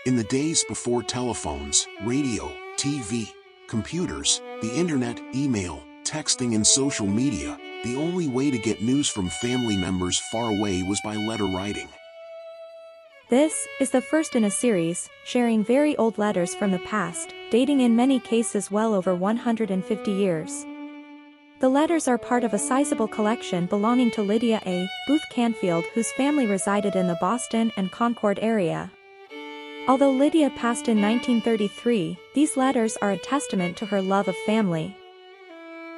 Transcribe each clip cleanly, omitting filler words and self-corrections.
In the days before telephones, radio, TV, computers, the internet, email, texting and social media, the only way to get news from family members far away was by letter writing. This is the first in a series, sharing very old letters from the past, dating in many cases well over 150 years. The letters are part of a sizable collection belonging to Lydia A. Booth Canfield, whose family resided in the Boston and Concord area. Although Lydia passed in 1933, these letters are a testament to her love of family.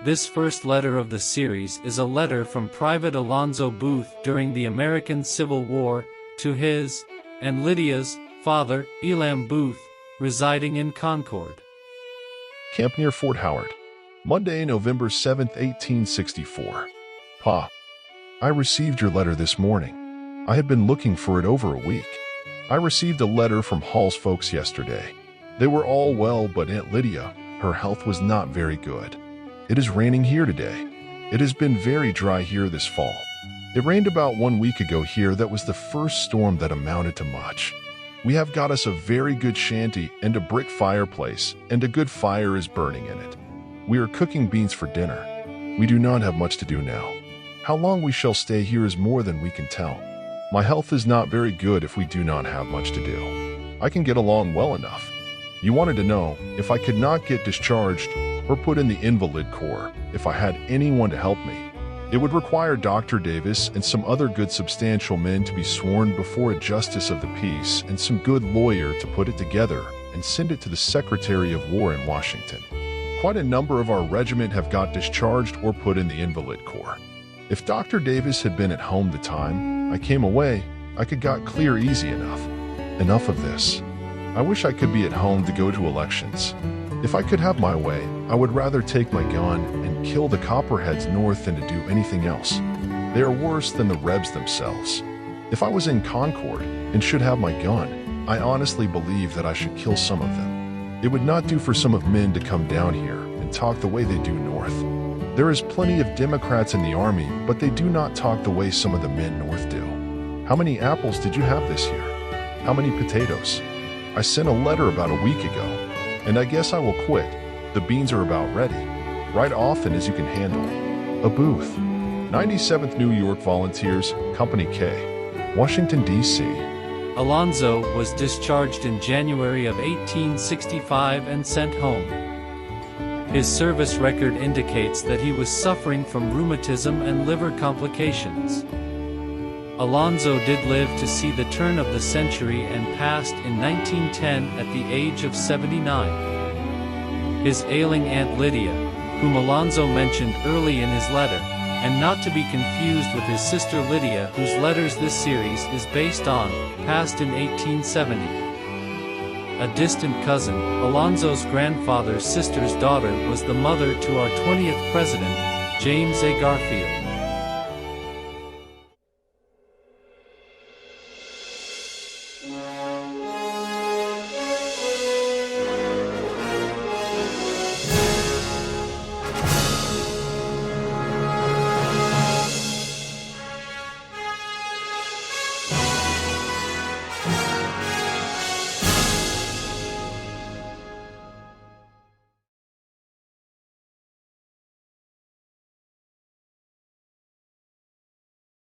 This first letter of the series is a letter from Private Alonzo Booth during the American Civil War, to his and Lydia's father, Elam Booth, residing in Concord. Camp near Fort Howard, Monday, November 7, 1864. Pa, I received your letter this morning. I had been looking for it over a week. I received a letter from Hall's folks yesterday. They were all well, but Aunt Lydia, her health was not very good. It is raining here today. It has been very dry here this fall. It rained about 1 week ago here. That was the first storm that amounted to much. We have got us a very good shanty and a brick fireplace, and a good fire is burning in it. We are cooking beans for dinner. We do not have much to do now. How long we shall stay here is more than we can tell. My health is not very good if we do not have much to do. I can get along well enough. You wanted to know if I could not get discharged or put in the invalid corps, if I had anyone to help me. It would require Dr. Davis and some other good substantial men to be sworn before a justice of the peace and some good lawyer to put it together and send it to the Secretary of War in Washington. Quite a number of our regiment have got discharged or put in the invalid corps. If Dr. Davis had been at home the time I came away, I could got clear easy enough. Enough of this. I wish I could be at home to go to elections. If I could have my way, I would rather take my gun and kill the Copperheads north than to do anything else. They are worse than the Rebs themselves. If I was in Concord and should have my gun, I honestly believe that I should kill some of them. It would not do for some of men to come down here and talk the way they do north. There is plenty of Democrats in the army, but they do not talk the way some of the men north do. How many apples did you have this year? How many potatoes? I sent a letter about a week ago. And I guess I will quit. The beans are about ready. Write often as you can handle. A Booth. 97th New York Volunteers, Company K. Washington, D.C. Alonzo was discharged in January of 1865 and sent home. His service record indicates that he was suffering from rheumatism and liver complications. Alonzo did live to see the turn of the century and passed in 1910 at the age of 79. His ailing Aunt Lydia, whom Alonzo mentioned early in his letter, and not to be confused with his sister Lydia, whose letters this series is based on, passed in 1870. A distant cousin, Alonzo's grandfather's sister's daughter, was the mother to our 20th president, James A. Garfield.